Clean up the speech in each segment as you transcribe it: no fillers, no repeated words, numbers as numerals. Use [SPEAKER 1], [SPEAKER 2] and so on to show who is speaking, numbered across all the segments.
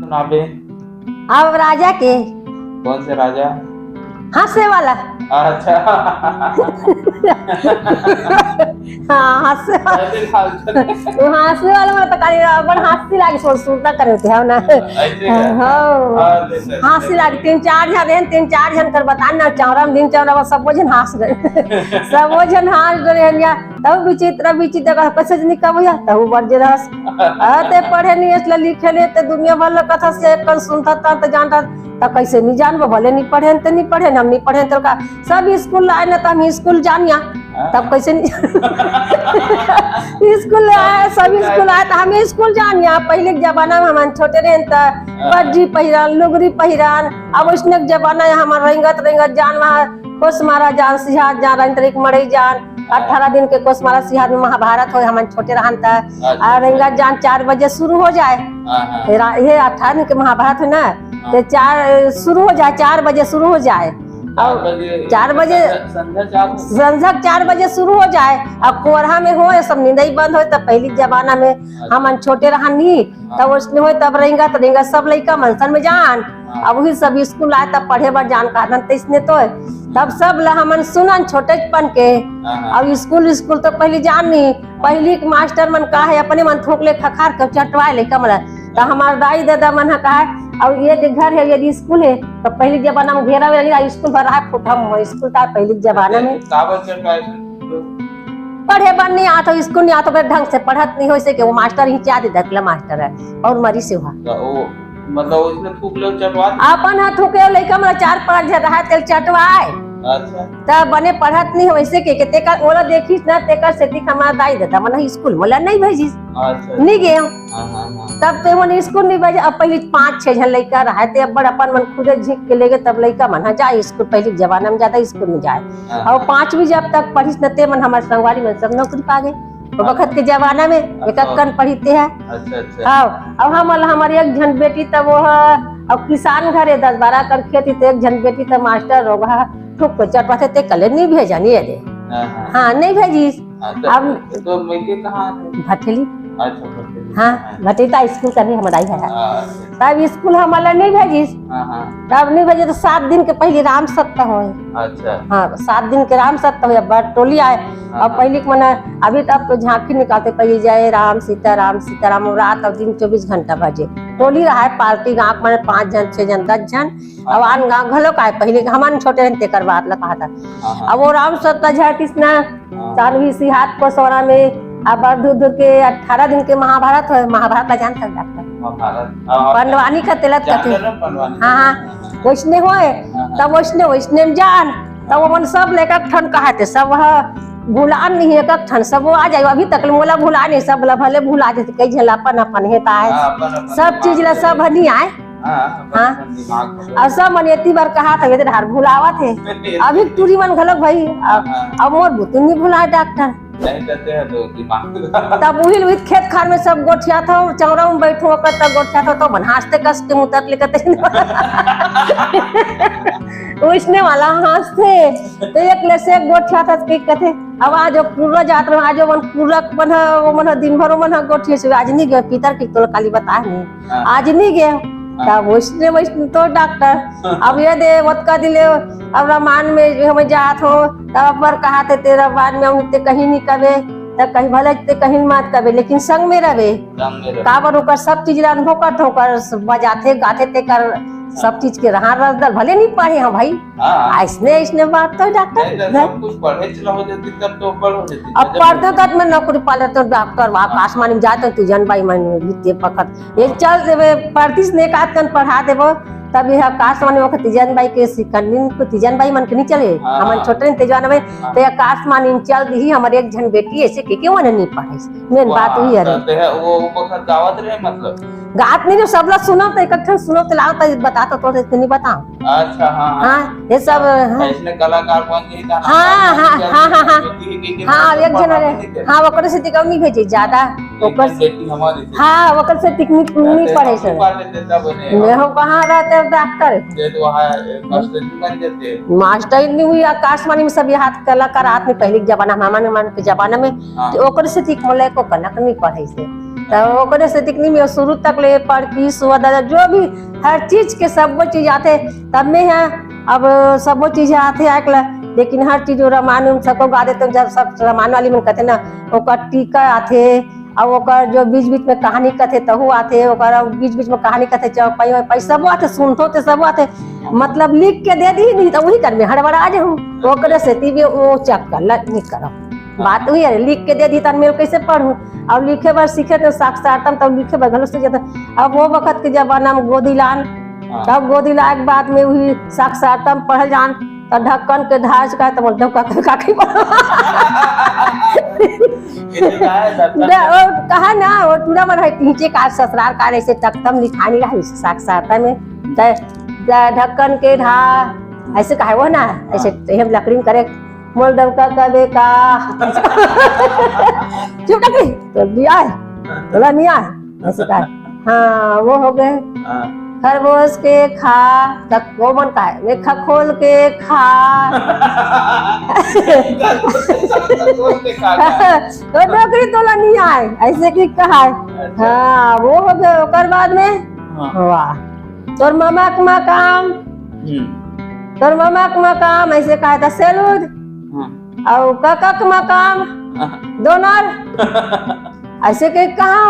[SPEAKER 1] नाबे
[SPEAKER 2] अब राजा के
[SPEAKER 1] कौन से राजा?
[SPEAKER 2] हंसे वाला।
[SPEAKER 1] अच्छा
[SPEAKER 2] हाँ हंसे हंसे वाला मतलब काली बड़ हंसी लागी सुनता करे थे ना। हंसी लागी 3-4 जन हैं 3-4 जन कर बता ना चौरम दिन चौरा सब जन हंस रहे सब जन हंस रहे हैं। तब विचित्र कैसे निकल भैया तब बड़ जे रस आते पढ़े नहीं इसलिए लिखे ले ते दुनिया भर कथा से कल सुनता तो जानता तो कैसे नहीं जानबो भले नहीं पढ़े तो नहीं पढ़े हम नहीं पढ़े तो का सब स्कूल आए ना तो हम स्कूल जानिया तब कैसे नहीं स्कूल आए सब स्कूल आए तो हम स्कूल जानिया। पहले के जमाना में हम छोटे रहे तो बड्जी पहिरान लुगरी पहिरान अब उसने जमाना हमार रेंगत जान वहाँ कोस मारा जान सिहाद जान रंतरिक मड़ई जान 18 दिन के कोस मारा सिहाद में महाभारत हो हम छोटे रहन और रेंगत जान 4 बजे शुरू हो जाए। ये 18 दिन के महाभारत है ना तो 4 शुरू हो जाए 4 बजे शुरू हो जाए और 4 बजे संध्या 4 बजे शुरू हो जाए। अब कोरहा में हो सब नींदई बंद हो तब पहली जमाना में हम छोटे रहनी तब उसने हो तब रहेंगा सब लड़का मनसन में जान अब वही सब स्कूल आए तब पढ़े बर जान का इसने तो तब सब हमन सुनन छोटेपन के। अब स्कूल तो पहले जानी पहली मास्टर मन का है अपने मन थोक ले खखार कर चटवाए ले कमरा तो हमार दाई दादा मन का है। अब ये घर है यदि स्कूल है तो पहले जमाना में घेरा वेरा स्कूल भर रहा फुटम स्कूल था पहले जमाना में पढ़े बन नहीं आता स्कूल नहीं आता ढंग से पढ़त नहीं हो सके वो मास्टर ही चाह दे मास्टर है और मरी से हुआ
[SPEAKER 1] मतलब उसने थूक ले चटवा
[SPEAKER 2] अपन हाथ थूके लइका मतलब 4-5 रहा तेल चटवाए।
[SPEAKER 1] अच्छा
[SPEAKER 2] तब बने पढ़त नहीं वैसे के तेकर ओला देखिस ना तेकर सेती हमारा दाई देता मन स्कूल मला नहीं भेजिस नहीं गए तब तो मन स्कूल नहीं भेजे। अब पहले 5-6 जन लइका रहा थे अब बड़ अपन मन खुदे झिक के लेगे तब लइका मन जाए स्कूल पहले जमाना में ज्यादा स्कूल में जाए और 5वीं जब तक पढ़िस न ते मन हमारे संगवारी में सब नौकरी पा गए वक्त के जमाना में एक कन पढ़ते हैं। हाँ अब हमारी एक जन बेटी तब वो अब किसान घर है 10-12 कर खेती तो एक जन बेटी तब मास्टर होगा ठुक चटवाते ते कले नहीं भेजा नहीं दे हाँ नहीं भेजी। अब
[SPEAKER 1] तो मैं कहाँ
[SPEAKER 2] भटेली
[SPEAKER 1] अच्छा
[SPEAKER 2] हाँ भटेता स्कूल करने हमारा है तब स्कूल हमारा नहीं भेजिस तब नहीं भेजे तो 7 दिन के पहले राम सत्ता हो।
[SPEAKER 1] अच्छा
[SPEAKER 2] हाँ 7 दिन के राम सत्ता हो बड़ टोली आए और पहले के मना अभी तब तो झांकी निकालते पहले जाए राम सीताराम रात और दिन 24 घंटा बजे टोली रहा है पार्टी गाँव में 5 जन 6 जन 10 जन अब आन गाँव घलो का पहले हमारे छोटे रहते कर बात लगा था। अब वो राम सत्ता झाटिस ना तानवी सिहात को सोना में अब दूर के 18 दिन के महाभारत है महाभारत जान तक डॉक्टर पंडवानी का तिलक हाँ वैष्णव होए तब वैष्णव जान तब वो मन सब लेकर ठन कहा थे सब भूला नहीं एक ठन सब वो आ जाए अभी तक मोला भूला नहीं सब भले भूला देते कई झल अपन हेता है सब चीज ला सब नहीं आए हाँ और सब मन एती बार कहा था वे भूलावा थे अभी टूरी मन घलक भाई अब मोर बुतुन नहीं भूला डॉक्टर
[SPEAKER 1] नहीं करते हैं तो दिमाग
[SPEAKER 2] तब वही खेत खार में सब गोठिया था चौरा में बैठो कर तब गोठिया था तो हंसते कस के मुंह तक लेकर उसने वाला हंसते तो एक ले से गोठिया था के कहते अब आज पूरा जात रहा आज मन पूरा बना वो मन दिन भर मन गोठिया से आज नहीं गए पितर की तो काली बता नहीं आज नहीं गए तब वैष्णव तो डॉक्टर अब ये दे वतका दिले अब रामायण में हम जात हो तब पर कहा थे तेरा बाद में उनते कहीं नहीं कबे तब कहीं भले ते कहीं मत कबे लेकिन संग में रहे काबर होकर सब चीज अनुभव करते होकर बजाते गाते ते कर सब चीज के रहा रसदल भले नहीं पढ़े हैं भाई ऐसने बात तो डॉक्टर
[SPEAKER 1] सब कुछ पढ़े चला हो जाती तब तो ऊपर हो जाती
[SPEAKER 2] अब पढ़ते तक में नौकरी पाले तो डॉक्टर आसमान में जाते तू जन भाई मन बीते पकड़ एक चल देवे पढ़तीस ने का कन पढ़ा देबो तब यह आकाशवाणी वक्त तिजन भाई के सिकंदिन को तिजन भाई मन के नहीं चले हमन छोटे तेजवान में तो आकाशवाणी चल दी हमारे एक जन बेटी ऐसे के क्यों नहीं पढ़े मेन बात हुई है
[SPEAKER 1] वो वक्त दावत रहे मतलब
[SPEAKER 2] गात नहीं जो सब लोग सुनो तो इकट्ठे सुनो तो लाओ तो बताता तो नहीं बताओ।
[SPEAKER 1] अच्छा हाँ
[SPEAKER 2] ये सब
[SPEAKER 1] इसने कलाकार बन गई था
[SPEAKER 2] हाँ एक जन हाँ वकर से टिकाऊ नहीं भेजे ज्यादा हाँ वकर से टिकनिक नहीं पढ़े सर मैं हम कहाँ रहते डॉक्टर मास्टर नहीं हुई आकाशवाणी में सब हाथ कलाकार हाथ में पहले जमाना हमारे मन के जमाना में ओकर से टिक मोले को कनक नहीं पढ़े से तो ओकरे से तिकनी में शुरू तक ले पढ़की सुअद जो भी हर चीज के सब चीज आते तब में है। अब सब चीज आते आकला लेकिन हर चीज रामायण सबको गा देते जब सब रामायण वाली में कहते ना ओकर टीका आते और ओकर जो बीच बीच में कहानी कथे तहु आते ओकर बीच बीच में कहानी कथे चौपाई सब आते सुनतो ते सब आते मतलब लिख के दे दी नहीं तो वही कर में हड़बड़ा जाऊं ओकरे से तीबे वो चेक कर नहीं करो बात हुई है लिख के दे दी तन मैं कैसे पढ़ूं अब लिखे बार सीखे तो साक्षात्म तब लिखे बार गलत से जाता। अब वो वक्त के जमाना में गोदी लान तब गोदी ला के बाद में हुई साक्षात्म पढ़ जान तो ढक्कन के धाज का तो डबका काकी कहा ना वो टूरा मन है नीचे का ससुराल का ऐसे तख्तम लिखानी रहा साक्षात्म में ढक्कन के ढा ऐसे कहा वो ना ऐसे हम लकड़ी करे मोल डबका का बेका चुप रखी तो दिया है बोला नहीं आए ऐसे कहा। हाँ वो हो गए खरगोश के खा तक वो मन का है मैं खखोल के खा तो डोकरी तोला नहीं आए ऐसे की कहा। हाँ वो हो गए ओकर बाद में वाह तोर मामा के मकाम तोर मामा के मकाम ऐसे कहा था सैलूट और काका के मकाम दोनों ऐसे के कहा।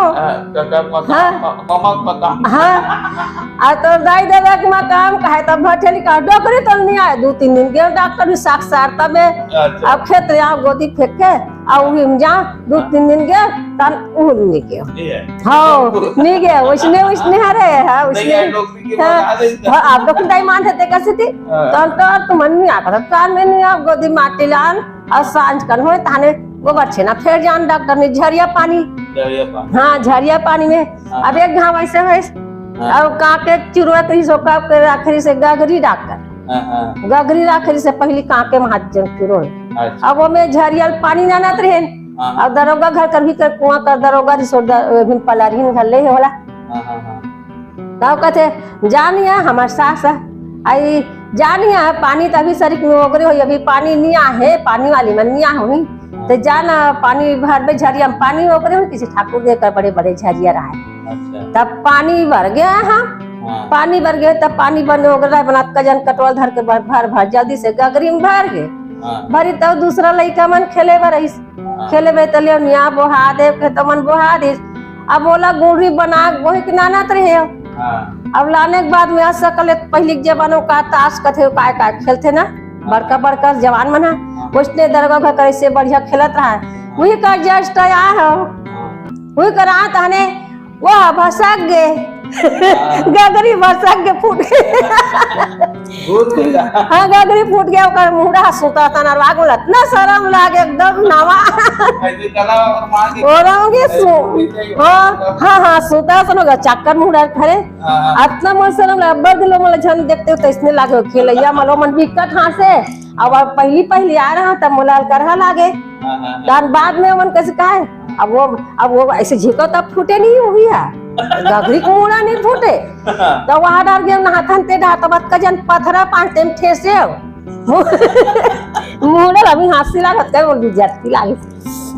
[SPEAKER 2] हाँ तो दाई दादा के मकाम कहे तब भटेली का डोकरी तो नहीं आए 2-3 दिन के डॉक्टर भी साक्षात्ता में अब खेत यहाँ गोदी फेंक के और जा 2-3 दिन के तन उड़ नहीं गए। हाँ नहीं गए उसने हरे है उसने आप डॉक्टर दाई मान थे कैसे थी तो मन नहीं आता था कान में नहीं आप गोदी माटी लान और सांझ कर हो ताने गोबर छेना फिर जान डॉक्टर ने झरिया पानी हाँ झरिया पानी में अब एक घाव ऐसे है और काके चिड़ुआ कहीं सोका आखिरी से गगरी डॉक्टर गगरी आखिरी से पहली काके में हाथ चिड़ो अब वो में झरियल पानी ना रहे और दरोगा घर कर भी कर कुआं कर दरोगा रिसोर्ट पलारी घर ले होला तब कहते जानिए हमारे सास आई जानिए पानी तभी शरीर में ओगरे हो अभी पानी नहीं है पानी वाली में नहीं हुई तो जाना पानी भर में झरिया में पानी ओकरे हो किसी ठाकुर देकर बड़े बड़े झरिया रहा तब पानी भर गया। हाँ पानी भर गया तब पानी बने ओगरा बना कजन कटवल धर के भर जल्दी से गगरी में भर गए भरी तब दूसरा लड़का मन खेले खेले बे तले निया बोहा दे के तो मन बोहा दे अब बोला गुड़ी बना वही के नाना रहे अब लाने के बाद में सकल पहले जवानों का ताश कथे का खेलते ना बड़का बड़का जवान मना उसने दरगाह घर कैसे बढ़िया खेलत रहा वही का जस्ट आया है वही कर रहा ताने वो भसक गए गगरी भसक के फूट गए। हाँ गगरी फूट गया ओकर मुंडा सुता तना लाग ना शरम लागे एकदम नावा ओरंगे सु हाँ हाँ सुता सनोगा चक्कर मुंडा खरे इतना मन शरम लाग बड़ दिलो मन झन देखते तो इसने लागे खेलैया मलो मन बिकट हां से अब पहली आ रहा तब मोलाल करहा लागे दान बाद में मन कैसे कहा अब वो ऐसे झिको तब फूटे नहीं हुई है गगरी को मुड़ा नहीं फूटे तो वहां डर गया नहाथन ते ढा तब कजन पथरा 5 टाइम ठेसे मुड़े अभी हाथी लागत कर बोल जत्ती लागे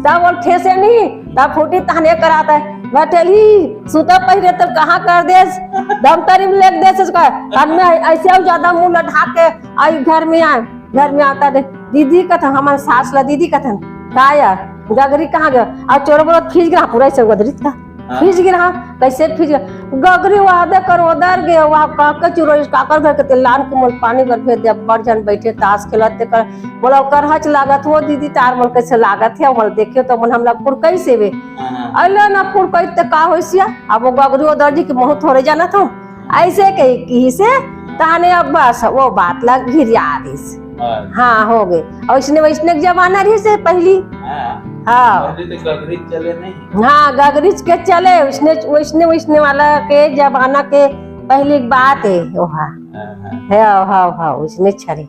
[SPEAKER 2] तब बोल ठेसे नहीं तब फूटी तहने कराता है बैठली सुता पहिरे तब कहाँ कर देस दम तरी में लेक देस उसका घर में ऐसे ज्यादा मुंह लढ़ा के आई घर में आता दे दीदी का था हमारे सास ला दीदी का था काया गगरी कहाँ गया और चोर बोलो खींच गिरा पूरा ऐसे गदरी था खींच गिरा कैसे खींच गया गगरी वादे कर उधर गया वहाँ काका चुरो काकर घर के लान के मोल पानी भर भेज दिया बड़ जन बैठे ताश खेलते कर बोला कर हच लागत हो दीदी तार मन कैसे लागत है मन देखियो तो मन हमला पुरकई से वे अल्लाह ना पुरकई तो का होइसिया अब वो गगरी उधर जी के मुंह थोड़े जाना था ऐसे कही से ताने अब बस वो बात लग घिरिया दिस हाँ हो गए और इसने वैष्णव जमाना रही से पहली हाँ
[SPEAKER 1] चले नहीं
[SPEAKER 2] हाँ गगरीच के चले वैष्णव वाला के जमाना के पहली बात है वो हाँ उसने छड़े